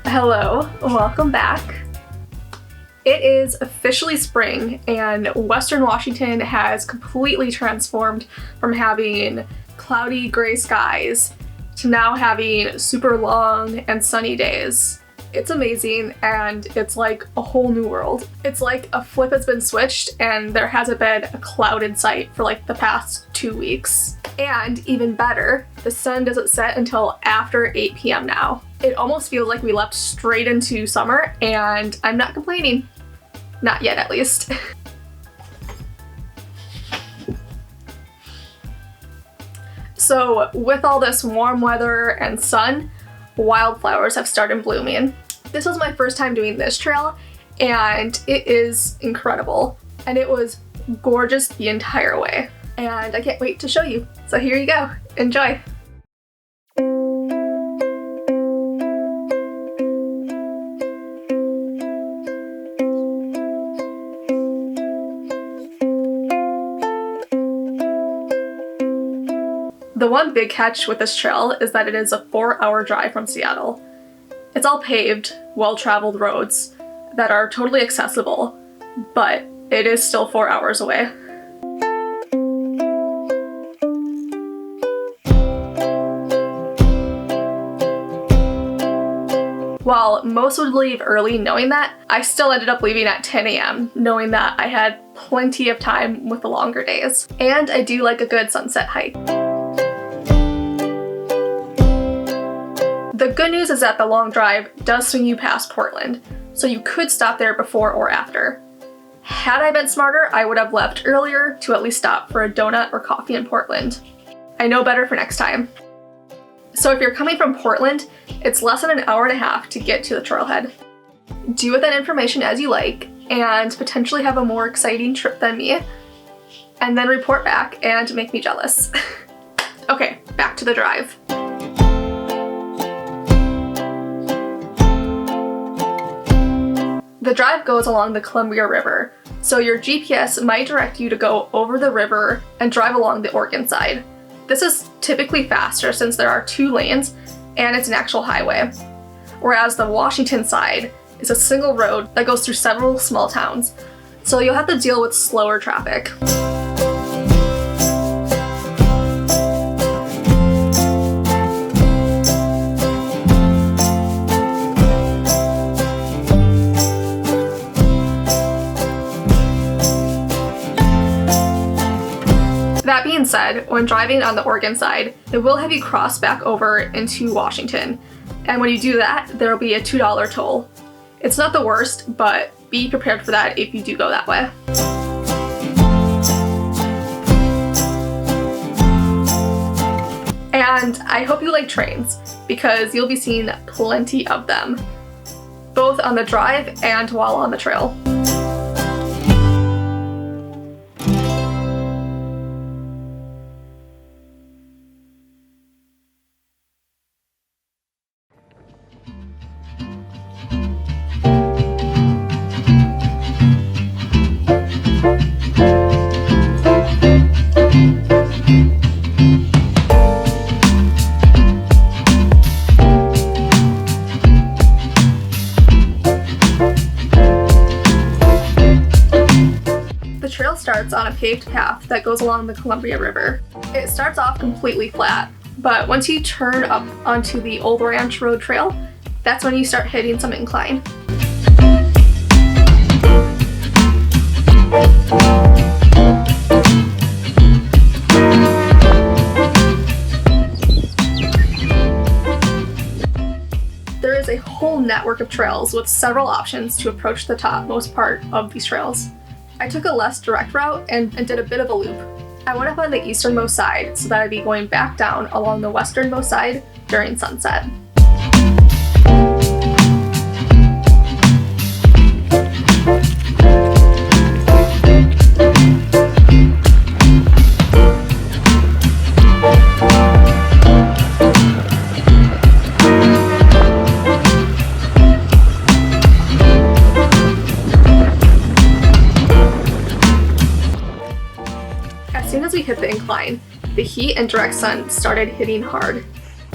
Hello, welcome back. It is officially spring and Western Washington has completely transformed from having cloudy gray skies to now having super long and sunny days. It's amazing and it's like a whole new world. It's like a flip has been switched and there hasn't been a cloud in sight for like the past 2 weeks. And even better, the sun doesn't set until after 8 p.m. now. It almost feels like we leapt straight into summer and I'm not complaining. Not yet, at least. So with all this warm weather and sun, wildflowers have started blooming. This was my first time doing this trail and it is incredible. And it was gorgeous the entire way. And I can't wait to show you. So here you go. Enjoy. The one big catch with this trail is that it is a 4-hour drive from Seattle. It's all paved, well-traveled roads that are totally accessible, but it is still 4 hours away. While most would leave early knowing that, I still ended up leaving at 10 a.m. knowing that I had plenty of time with the longer days. And I do like a good sunset hike. The good news is that the long drive does swing you past Portland, so you could stop there before or after. Had I been smarter, I would have left earlier to at least stop for a donut or coffee in Portland. I know better for next time. So if you're coming from Portland, it's less than an hour and a half to get to the trailhead. Do with that information as you like, and potentially have a more exciting trip than me, and then report back and make me jealous. Okay, back to the drive. The drive goes along the Columbia River, so your GPS might direct you to go over the river and drive along the Oregon side. This is typically faster since there are 2 lanes and it's an actual highway, whereas the Washington side is a single road that goes through several small towns, so you'll have to deal with slower traffic. That being said, when driving on the Oregon side, it will have you cross back over into Washington. And when you do that, there will be a $2 toll. It's not the worst, but be prepared for that if you do go that way. And I hope you like trains, because you'll be seeing plenty of them, both on the drive and while on the trail. The trail starts on a paved path that goes along the Columbia River. It starts off completely flat, but once you turn up onto the Old Ranch Road Trail, that's when you start hitting some incline. There is a whole network of trails with several options to approach the topmost part of these trails. I took a less direct route and did a bit of a loop. I went up on the easternmost side so that I'd be going back down along the westernmost side during sunset. As soon as we hit the incline, the heat and direct sun started hitting hard.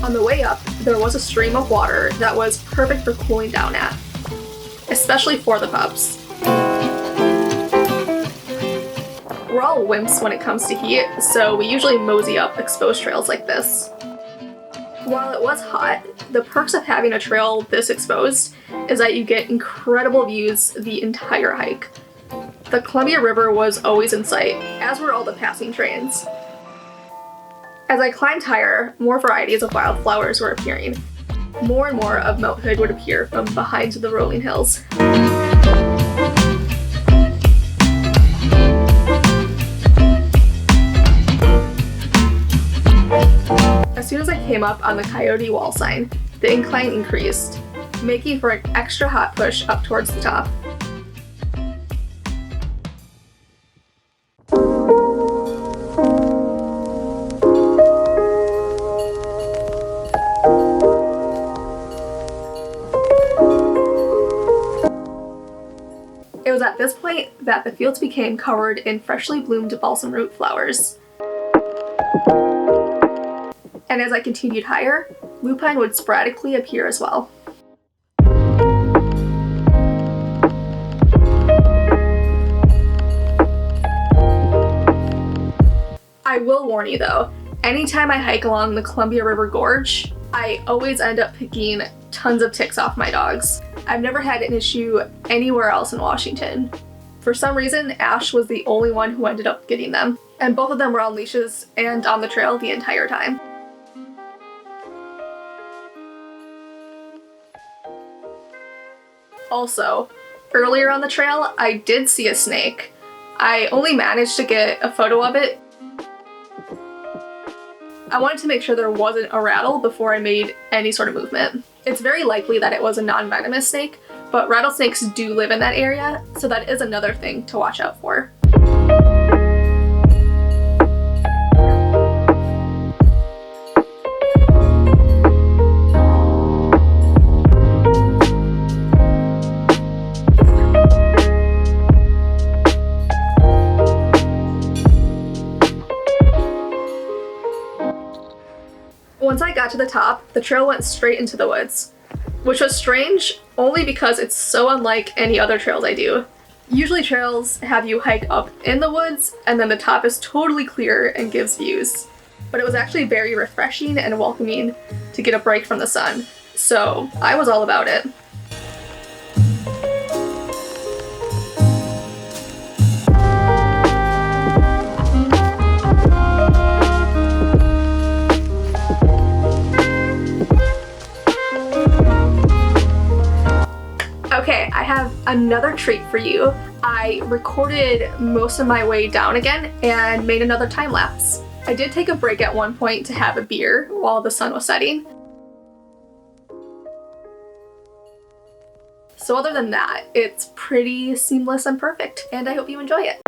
On the way up, there was a stream of water that was perfect for cooling down at, especially for the pups. We're all wimps when it comes to heat, so we usually mosey up exposed trails like this. While it was hot, the perks of having a trail this exposed is that you get incredible views the entire hike. The Columbia River was always in sight, as were all the passing trains. As I climbed higher, more varieties of wildflowers were appearing. More and more of Mount Hood would appear from behind the rolling hills. As soon as I came up on the Coyote Wall sign, the incline increased, making for an extra hot push up towards the top. It was at this point that the fields became covered in freshly bloomed balsam root flowers. And as I continued higher, lupine would sporadically appear as well. I will warn you though, anytime I hike along the Columbia River Gorge, I always end up picking tons of ticks off my dogs. I've never had an issue anywhere else in Washington. For some reason, Ash was the only one who ended up getting them, and both of them were on leashes and on the trail the entire time. Also, earlier on the trail, I did see a snake. I only managed to get a photo of it. I wanted to make sure there wasn't a rattle before I made any sort of movement. It's very likely that it was a non-venomous snake, but rattlesnakes do live in that area, so that is another thing to watch out for. Once I got to the top, the trail went straight into the woods, which was strange only because it's so unlike any other trails I do. Usually trails have you hike up in the woods and then the top is totally clear and gives views. But it was actually very refreshing and welcoming to get a break from the sun, so I was all about it. Okay, I have another treat for you. I recorded most of my way down again and made another time lapse. I did take a break at one point to have a beer while the sun was setting. So other than that, it's pretty seamless and perfect, and I hope you enjoy it.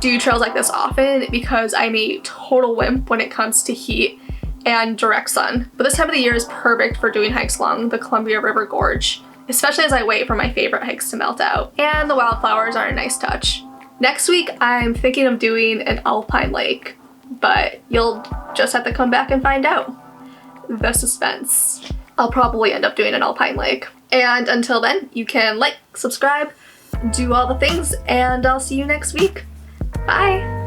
do trails like this often because I'm a total wimp when it comes to heat and direct sun. But this time of the year is perfect for doing hikes along the Columbia River Gorge, especially as I wait for my favorite hikes to melt out. And the wildflowers are a nice touch. Next week, I'm thinking of doing an alpine lake, but you'll just have to come back and find out. The suspense. I'll probably end up doing an alpine lake. And until then, you can like, subscribe, do all the things, and I'll see you next week. Bye!